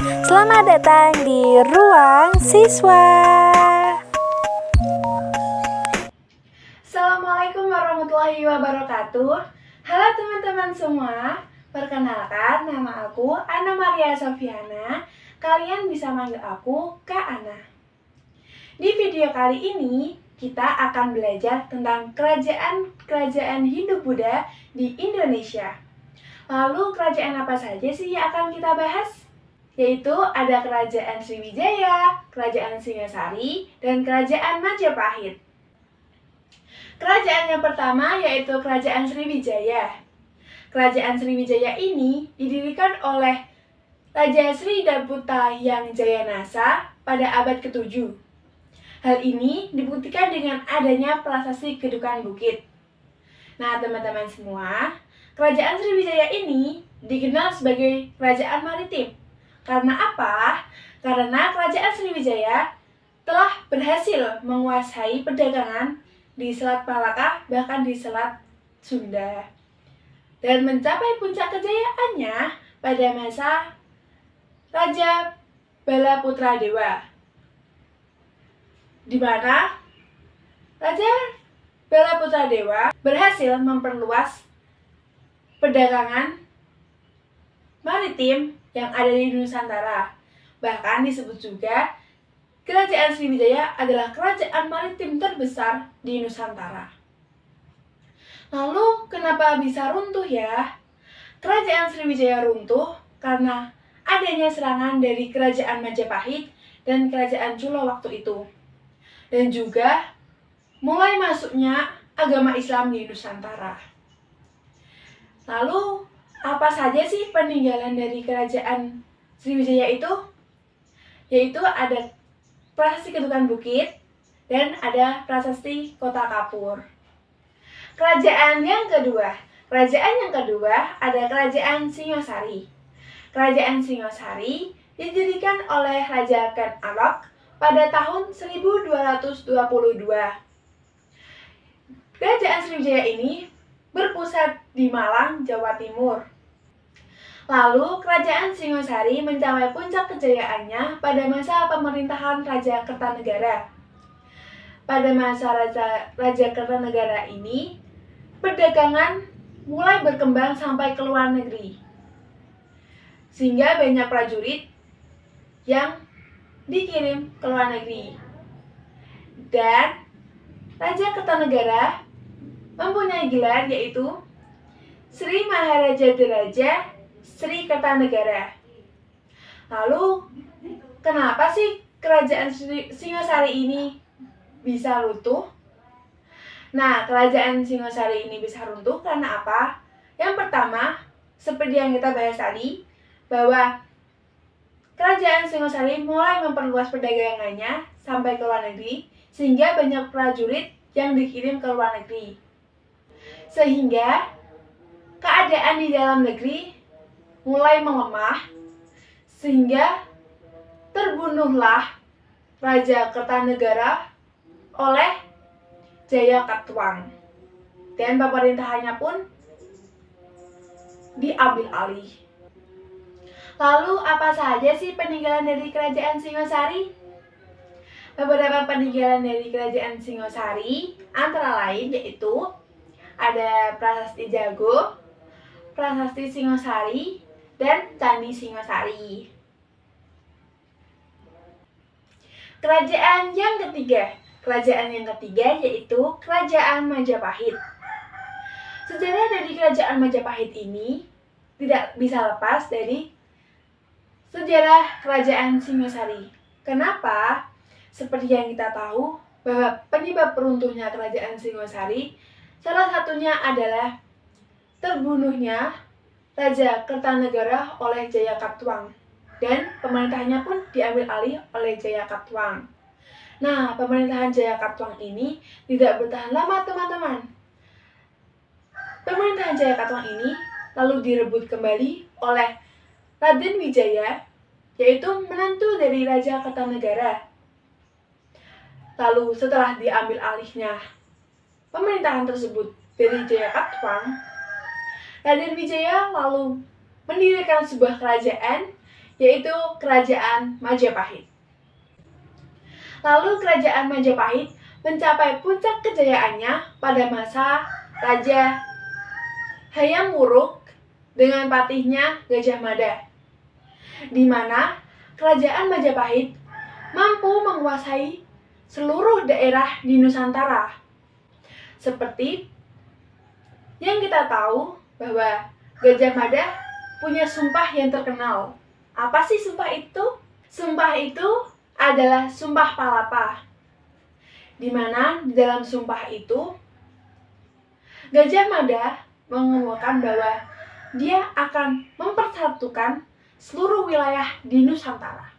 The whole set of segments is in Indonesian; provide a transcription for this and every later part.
Selamat datang di Ruang Siswa. Assalamualaikum warahmatullahi wabarakatuh. Halo teman-teman semua. Perkenalkan, nama aku Ana Maria Sofiana. Kalian bisa manggil aku Kak Ana. Di video kali ini, kita akan belajar tentang kerajaan Hindu-Buddha di Indonesia. Lalu kerajaan apa saja sih yang akan kita bahas? Yaitu ada Kerajaan Sriwijaya, Kerajaan Singasari, dan Kerajaan Majapahit. Kerajaan yang pertama yaitu Kerajaan Sriwijaya. Kerajaan Sriwijaya ini didirikan oleh Raja Sri Daputa Yang Jayanasa pada abad ke-7. Hal ini dibuktikan dengan adanya prasasti Kedukan Bukit. Nah, teman-teman semua, Kerajaan Sriwijaya ini dikenal sebagai kerajaan maritim. Karena apa? Karena Kerajaan Sriwijaya telah berhasil menguasai perdagangan di Selat Malaka, bahkan di Selat Sunda, dan mencapai puncak kejayaannya pada masa Raja Balaputradewa, di mana Raja Balaputradewa berhasil memperluas perdagangan maritim yang ada di Nusantara. Bahkan disebut juga Kerajaan Sriwijaya adalah kerajaan maritim terbesar di Nusantara. Lalu kenapa bisa runtuh ya? Kerajaan Sriwijaya runtuh karena adanya serangan dari Kerajaan Majapahit dan Kerajaan Chulo waktu itu. Dan juga mulai masuknya agama Islam di Nusantara. Lalu apa saja sih peninggalan dari Kerajaan Sriwijaya itu? Yaitu ada prasasti Kedukan Bukit dan ada prasasti Kota Kapur. Kerajaan yang kedua ada Kerajaan Singasari. Kerajaan Singasari didirikan oleh Raja Ken Arok pada tahun 1222. Kerajaan Sriwijaya ini berpusat di Malang, Jawa Timur. Lalu, Kerajaan Singasari mencapai puncak kejayaannya pada masa pemerintahan Raja Kertanegara. Pada masa Raja Kertanegara ini, perdagangan mulai berkembang sampai ke luar negeri. Sehingga banyak prajurit yang dikirim ke luar negeri. Dan Raja Kertanegara mempunyai gelar yaitu Sri Maharaja Diraja Sri Kertanegara. Lalu, kenapa sih Kerajaan Singasari ini bisa runtuh? Nah, Kerajaan Singasari ini bisa runtuh karena apa? Yang pertama, seperti yang kita bahas tadi, bahwa Kerajaan Singasari mulai memperluas perdagangannya sampai ke luar negeri, sehingga banyak prajurit yang dikirim ke luar negeri. Sehingga keadaan di dalam negeri mulai melemah, sehingga terbunuhlah Raja Kertanegara oleh Jayakatwang, dan pemerintahannya pun diambil alih. Lalu apa saja sih peninggalan dari Kerajaan Singasari? Beberapa peninggalan dari Kerajaan Singasari antara lain yaitu ada Prasasti Jago, Prasasti Singasari, dan Candi Singasari. Kerajaan yang ketiga yaitu Kerajaan Majapahit. Sejarah dari Kerajaan Majapahit ini tidak bisa lepas dari sejarah Kerajaan Singasari. Kenapa? Seperti yang kita tahu bahwa penyebab runtuhnya Kerajaan Singasari salah satunya adalah terbunuhnya Raja Kertanegara oleh Jayakatwang, dan pemerintahannya pun diambil alih oleh Jayakatwang. Nah, pemerintahan Jayakatwang ini tidak bertahan lama, teman-teman. Pemerintahan Jayakatwang ini lalu direbut kembali oleh Raden Wijaya, yaitu menantu dari Raja Kertanegara. Lalu setelah diambil alihnya pemerintahan tersebut dari Jayakatwang, Raden Wijaya lalu mendirikan sebuah kerajaan yaitu Kerajaan Majapahit. Lalu Kerajaan Majapahit mencapai puncak kejayaannya pada masa Raja Hayam Wuruk dengan patihnya Gajah Mada, di mana Kerajaan Majapahit mampu menguasai seluruh daerah di Nusantara. Seperti yang kita tahu bahwa Gajah Mada punya sumpah yang terkenal. Apa sih sumpah itu? Sumpah itu adalah Sumpah Palapa, di mana di dalam sumpah itu Gajah Mada mengumpulkan bahwa dia akan mempersatukan seluruh wilayah di Nusantara.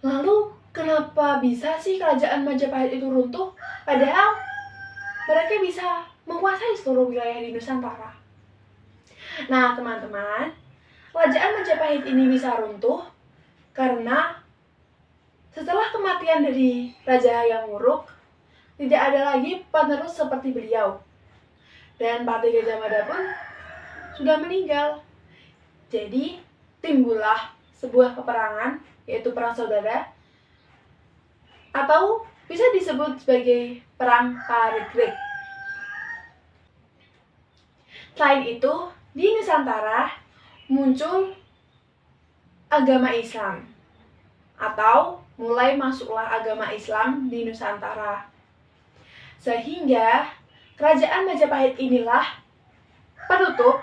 Lalu kenapa bisa sih Kerajaan Majapahit itu runtuh? Padahal mereka bisa menguasai seluruh wilayah di Nusantara. Nah teman-teman, Kerajaan Majapahit ini bisa runtuh karena setelah kematian dari Raja Hayam Wuruk, tidak ada lagi penerus seperti beliau. Dan Patih Gajah Mada pun sudah meninggal. Jadi timbullah sebuah peperangan, yaitu Perang Saudara, atau bisa disebut sebagai Perang Parikrik. Selain itu, di Nusantara muncul agama Islam, atau mulai masuklah agama Islam di Nusantara. Sehingga Kerajaan Majapahit inilah penutup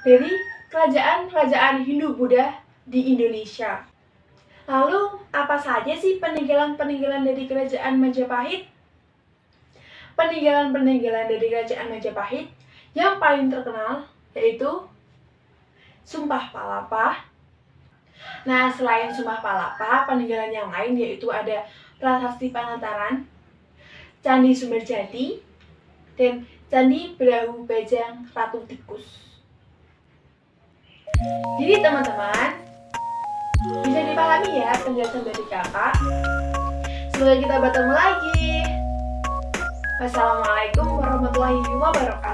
dari kerajaan-kerajaan Hindu-Buddha di Indonesia. Lalu, apa saja sih peninggalan-peninggalan dari Kerajaan Majapahit? Peninggalan-peninggalan dari Kerajaan Majapahit yang paling terkenal yaitu Sumpah Palapa. Nah, selain Sumpah Palapa, peninggalan yang lain yaitu ada Prasasti Pangandaran, Candi Sumberjadi, dan Candi Brahu Bajang Ratu Tikus. Jadi teman-teman, bisa dipahami ya penjelasan dari kakak. Semoga kita bertemu lagi. Wassalamualaikum warahmatullahi wabarakatuh.